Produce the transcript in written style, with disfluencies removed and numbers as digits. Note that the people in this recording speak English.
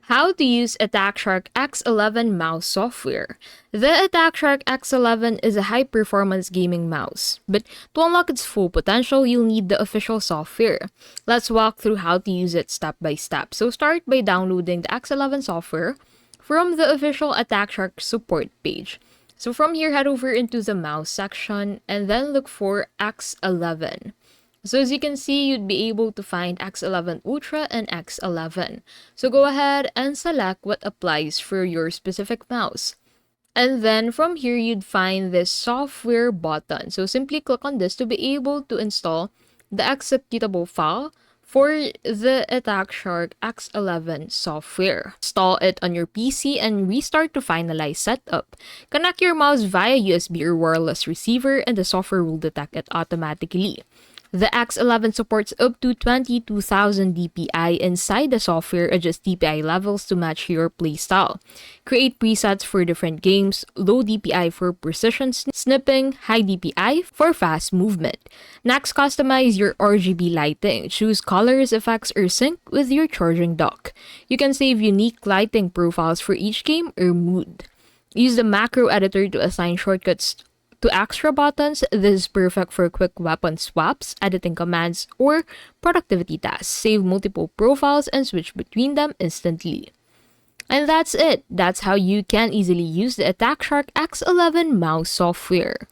How to use Attack Shark X11 mouse software. The Attack Shark X11 is a high-performance gaming mouse, but to unlock its full potential, you'll need the official software. Let's walk through how to use it step by step. So start by downloading the X11 software from the official Attack Shark support page. So from here, head over into the mouse section and then look for X11. So as you can see, you'd be able to find X11 Ultra and X11. So go ahead and select what applies for your specific mouse. And then from here, you'd find this software button. So simply click on this to be able to install the executable file for the Attack Shark X11 software. Install it on your PC and restart to finalize setup. Connect your mouse via USB or wireless receiver and the software will detect it automatically. The X11 supports up to 22,000 DPI. Inside the software, adjust DPI levels to match your playstyle. Create presets for different games, low DPI for precision snipping, high DPI for fast movement. Next, customize your RGB lighting. Choose colors, effects, or sync with your charging dock. You can save unique lighting profiles for each game or mood. Use the macro editor to assign shortcuts to extra buttons. This is perfect for quick weapon swaps, editing commands, or productivity tasks. Save multiple profiles and switch between them instantly. And that's it. That's how you can easily use the Attack Shark X11 mouse software.